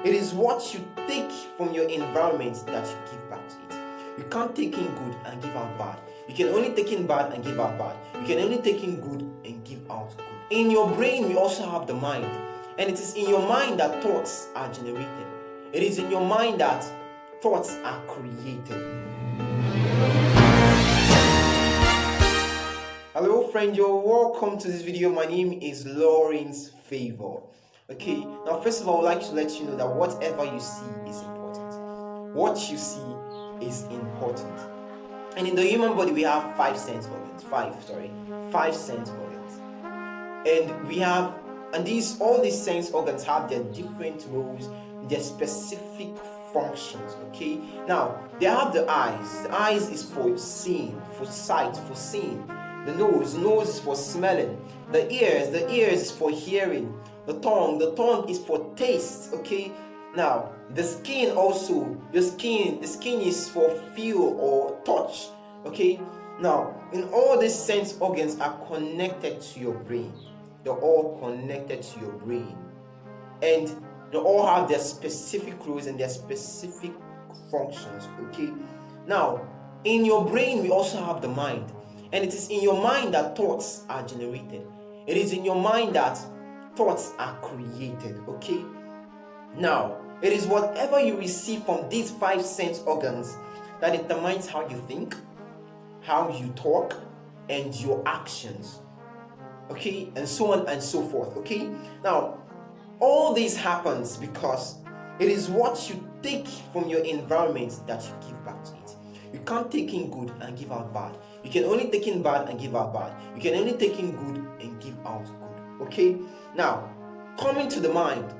It is what you take from your environment that you give back to it. You can't take in good and give out bad. You can only take in bad and give out bad. You can only take in good and give out good. In your brain, we also have the mind. And it is in your mind that thoughts are generated. It is in your mind that thoughts are created. Hello friend, you're welcome to this video. My name is Lawrence Favor. Okay, now first of all, I'd like to let you know that whatever you see is important. What you see is important. And in the human body, we have five sense organs. Five sense organs. And all these sense organs have their different roles, their specific functions. Okay, now they have the eyes. The eyes is for seeing, for sight, for seeing. The nose is for smelling. The ears is for hearing. The tongue is for taste. Okay, now the skin also, the skin is for feel or touch. Okay, now in all these sense organs are connected to your brain. They're all connected to your brain, and they all have their specific roles and their specific functions. Okay, now in your brain we also have the mind. And it is in your mind that thoughts are generated. It is in your mind that thoughts are created. Okay? Now, it is whatever you receive from these five sense organs that determines how you think, how you talk, and your actions. Okay? And so on and so forth. Okay? Now, all this happens because it is what you take from your environment that you give back to it. You can't take in good and give out bad. You can only take in bad and give out bad. You can only take in good and give out good. Okay? Now, coming to the mind,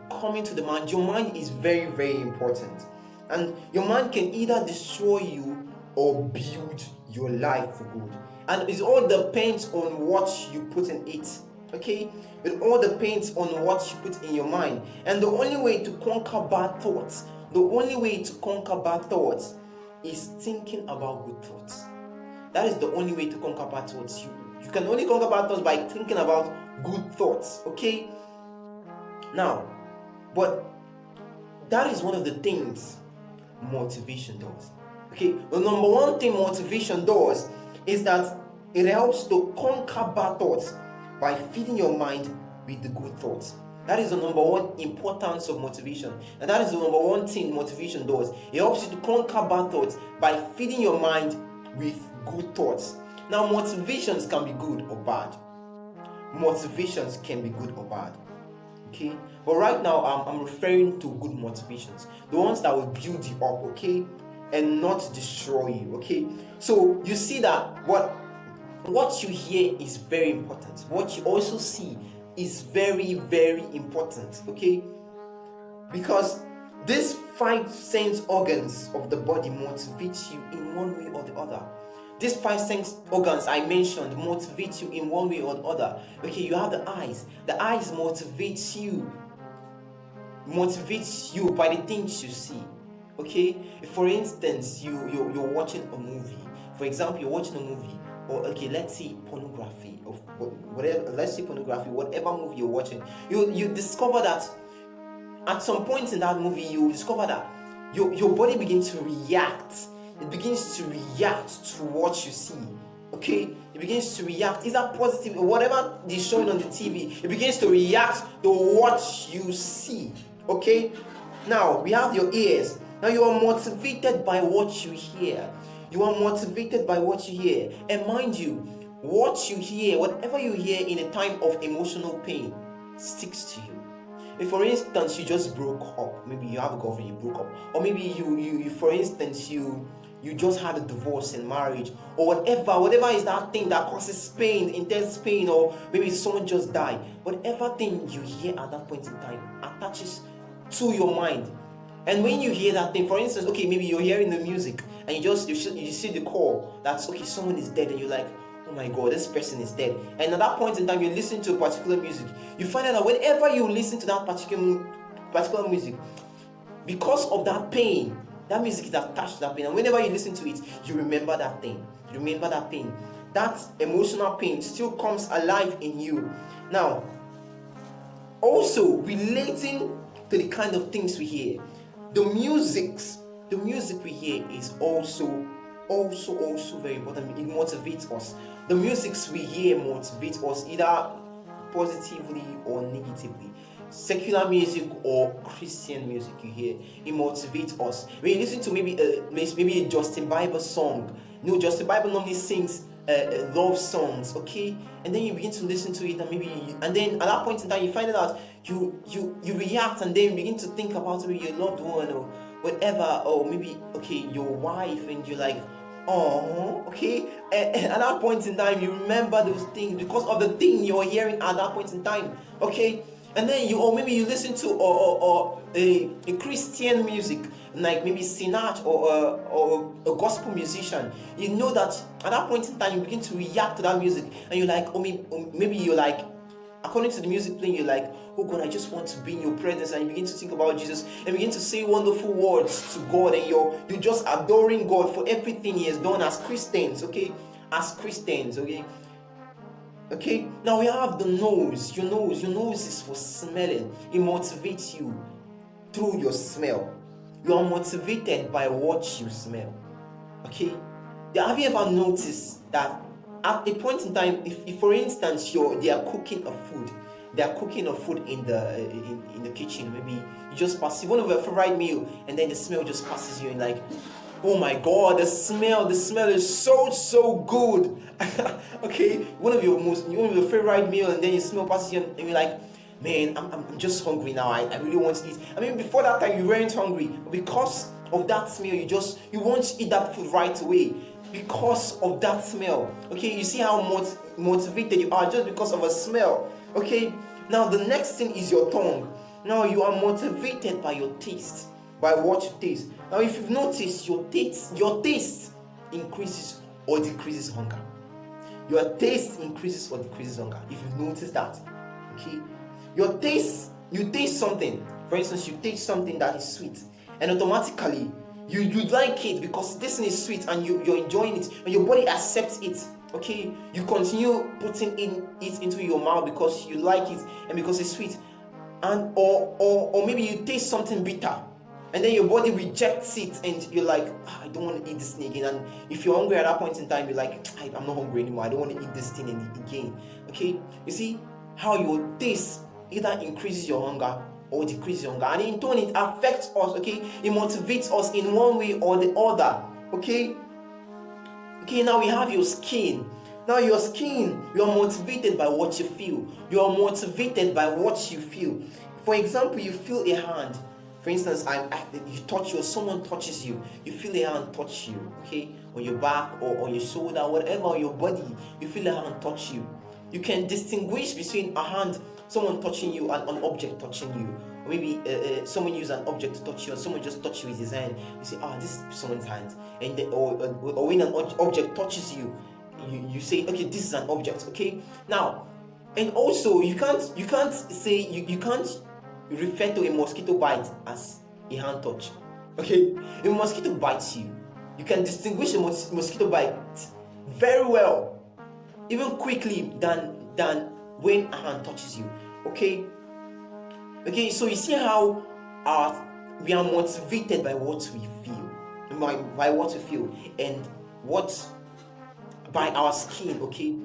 your mind is very, very important. And your mind can either destroy you or build your life for good. And it all depends on what you put in it. Okay? It all depends on what you put in your mind. And the only way to conquer bad thoughts, is thinking about good thoughts. That is the only way to conquer bad thoughts. You can only conquer bad thoughts by thinking about good thoughts. Okay? Now, but that is one of the things motivation does. Okay? The number one thing motivation does is that it helps to conquer bad thoughts by feeding your mind with the good thoughts. That is the number one importance of motivation. And that is the number one thing motivation does. It helps you to conquer bad thoughts by feeding your mind with good thoughts. Now, motivations can be good or bad. Okay? But right now, I'm referring to good motivations. The ones that will build you up, okay? And not destroy you, okay? So, you see that what you hear is very important. What you also see is very, very important, okay? Because these five sense organs of the body motivate you in one way or the other. These five sense organs I mentioned motivate you in one way or the other. Okay, you have the eyes. The eyes motivates you by the things you see. Okay, if for instance you're watching a movie. For example, you're watching a movie, or okay, let's say pornography, whatever movie you're watching, you discover that at some point in that movie, you discover that your body begins to react. It begins to react to what you see. Okay? It begins to react. Is that positive? Whatever is showing on the TV, it begins to react to what you see. Okay? Now, we have your ears. Now, you are motivated by what you hear. And mind you, what you hear, whatever you hear in a time of emotional pain, sticks to you. If for instance you just broke up, maybe you have a girlfriend, you broke up, or maybe you for instance you just had a divorce in marriage, or whatever is that thing that causes pain, intense pain, or maybe someone just died, whatever thing you hear at that point in time attaches to your mind. And when you hear that thing, for instance, okay, maybe you're hearing the music and you see the call that's okay, someone is dead, and you're like, oh my God, this person is dead. And at that point in time, you listen to a particular music. You find out that whenever you listen to that particular music, because of that pain, that music is attached to that pain. And whenever you listen to it, you remember that thing. That emotional pain still comes alive in you. Now, also relating to the kind of things we hear. The music we hear is also very important. It motivates us. The musics we hear motivates us either positively or negatively. Secular music or Christian music you hear, it motivates us. When you listen to maybe a Justin Bieber song, Justin Bieber normally sings love songs, okay, and then you begin to listen to it, and then at that point in time you find out you react, and then begin to think about maybe your loved one or whatever, or maybe your wife, and you're like, oh, okay, and at that point in time you remember those things because of the thing you're hearing at that point in time, okay. And then maybe you listen to a Christian music, like maybe Sinach or a gospel musician. You know that at that point in time you begin to react to that music, and you're like, maybe you're like, according to the music playing, you're like, oh God, I just want to be in your presence, and you begin to think about Jesus and begin to say wonderful words to God, and you're just adoring God for everything He has done as Christians, okay? Okay, now we have the nose. Your nose is for smelling. It motivates you through your smell. You are motivated by what you smell. Okay, have you ever noticed that at a point in time, if for instance they are cooking a food in the kitchen, maybe you just pass one of your favorite meal, and then the smell just passes you, and like, oh my God, the smell is so good. Okay, one of your favorite meal, and then you smell passes you, and you're like, man, I'm just hungry now. I really want to eat. Before that time you weren't hungry, but because of that smell, you want to eat that food right away because of that smell. Okay, you see how motivated you are just because of a smell. Okay, now the next thing is your tongue. Now you are motivated by your taste, by what you taste. Now, if you've noticed, your taste increases or decreases hunger. Your taste increases or decreases hunger. If you've noticed that, okay, you taste something. For instance, you taste something that is sweet, and automatically you like it because this thing is sweet, and you're enjoying it, and your body accepts it. Okay, you continue putting it into your mouth because you like it and because it's sweet, and or maybe you taste something bitter, and then your body rejects it, and you're like, I don't want to eat this thing again. And if you're hungry at that point in time, you're like, I'm not hungry anymore. I don't want to eat this thing again. Okay, you see how your taste either increases your hunger or decreases your hunger, and in turn it affects us. Okay, it motivates us in one way or the other. Okay, now we have your skin. Now your skin, you are motivated by what you feel. You are motivated by what you feel. For example, you feel a hand. For instance, you touch you, or someone touches you. You feel a hand touch you, okay, on your back or on your shoulder, whatever, on your body. You feel a hand touch you. You can distinguish between a hand, someone touching you, and an object touching you. Or maybe someone use an object to touch you, and someone just touch you with his hand. You say, this is someone's hand. And or when an object touches you, you say, okay, this is an object. Okay. Now, and also you can't say you can't refer to a mosquito bite as a hand touch. Okay, if a mosquito bites you, you can distinguish a mosquito bite very well, even quickly than when a hand touches you. Okay, so you see how we are motivated by what we feel, and what by our skin. Okay,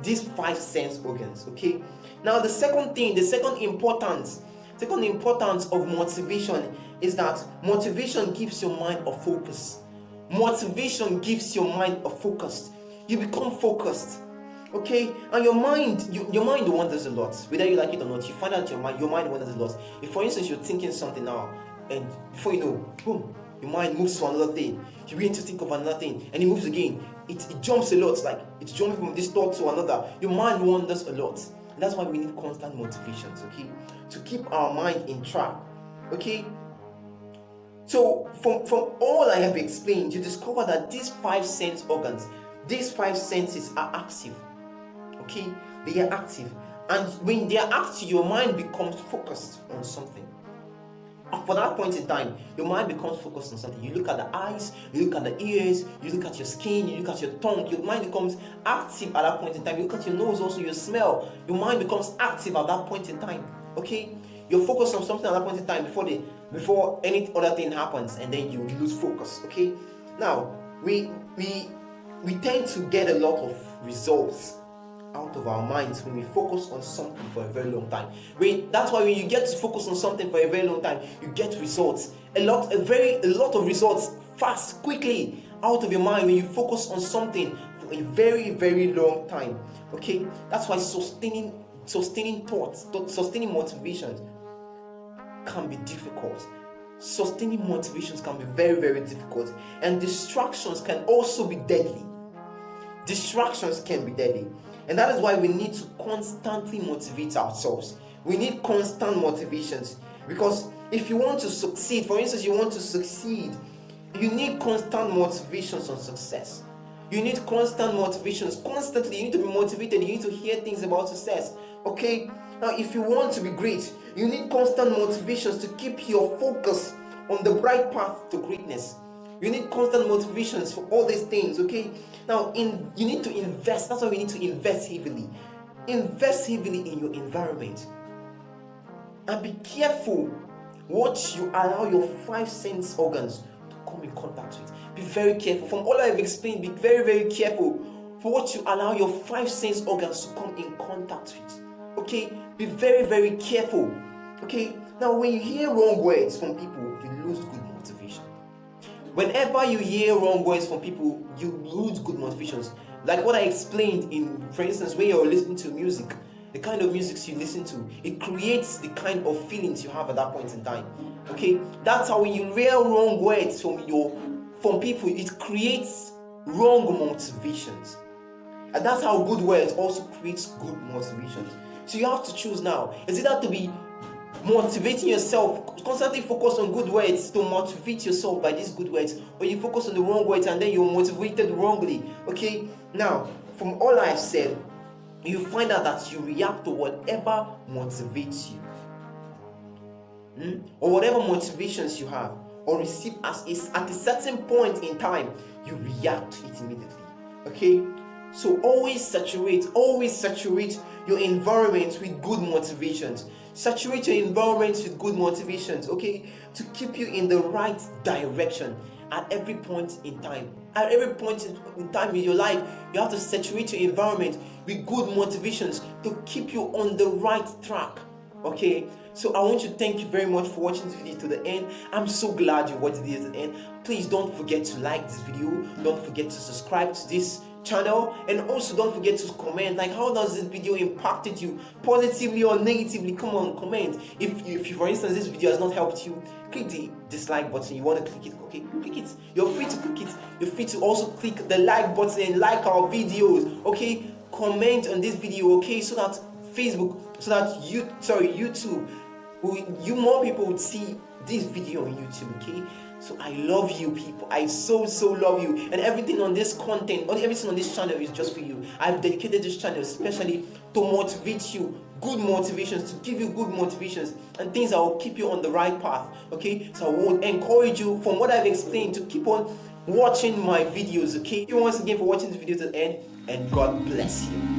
these 5 sense organs. Okay, now the second importance of motivation is that motivation gives your mind a focus. You become focused. Okay, and your mind wanders a lot, whether you like it or not. You find out your mind wanders a lot. If, for instance, you're thinking something now, and before you know, boom, your mind moves to another thing. You begin to think of another thing, and it moves again. It jumps a lot, like it's jumping from this thought to another. Your mind wanders a lot. And that's why we need constant motivations, okay, to keep our mind in track. Okay, so from all I have explained, you discover that these 5 sense organs, these 5 senses are active. Okay, they are active, and when they are active, your mind becomes focused on something. And for that point in time, your mind becomes focused on something. You look at the eyes, you look at the ears, you look at your skin, you look at your tongue. Your mind becomes active at that point in time. You look at your nose, also your smell. Your mind becomes active at that point in time. Okay, You're focused on something at that point in time before any other thing happens, and then you lose focus. Okay. Now we tend to get a lot of results out of our minds when we focus on something for a very long time. That's why when you get to focus on something for a very long time, you get results. A lot of results fast, quickly out of your mind when you focus on something for a very, very long time. Okay, that's why sustaining thoughts, sustaining motivations can be difficult. Sustaining motivations can be very, very difficult, and distractions can also be deadly. Distractions can be deadly, and that is why we need to constantly motivate ourselves. We need constant motivations, because if you want to succeed, for instance, you need constant motivations on success. You need constant motivations. Constantly, you need to be motivated. You need to hear things about success. Okay? Now, if you want to be great, you need constant motivations to keep your focus on the bright path to greatness. You need constant motivations for all these things. Okay? Now, you need to invest. That's why we need to invest heavily. Invest heavily in your environment. And be careful what you allow your 5 sense organs to come in contact with. Be very careful. From all I've explained, be very, very careful for what you allow your 5 sense organs to come in contact with. Okay? Be very, very careful. Okay? Now, when you hear wrong words from people, you lose good motivation. Whenever you hear wrong words from people, you lose good motivations. Like what I explained for instance, when you're listening to music, the kind of music you listen to, it creates the kind of feelings you have at that point in time. Okay? That's how when you hear wrong words from people, it creates wrong motivations. And that's how good words also creates good motivations. So you have to choose now. Is it that to be motivating yourself, constantly focus on good words to motivate yourself by these good words, or you focus on the wrong words and then you're motivated wrongly? Okay? Now, from all I've said, you find out that you react to whatever motivates you, or whatever motivations you have or receive at a certain point in time, you react to it immediately. Okay? So always saturate your environment with good motivations. Saturate your environment with good motivations, okay? To keep you in the right direction at every point in time. At every point in time in your life, you have to saturate your environment with good motivations to keep you on the right track. Okay? So I want to thank you very much for watching this video to the end. I'm so glad you watched this to the end. Please don't forget to like this video. Don't forget to subscribe to this channel, and also don't forget to comment. Like, how does this video impacted you, positively or negatively? Come on, comment. If you, for instance, this video has not helped you, click the dislike button. You want to click it, okay, click it. You're free to click it. You're free to also click the like button and like our videos, okay? Comment on this video, okay, so that YouTube, more people would see this video on YouTube, okay? So I love you people. I so love you, and everything on this content, everything on this channel is just for you. I've dedicated this channel especially to motivate you, good motivations, to give you good motivations and things that will keep you on the right path. Okay, so I would encourage you, from what I've explained, to keep on watching my videos. Okay, thank you once again for watching this video to the end, and God bless you.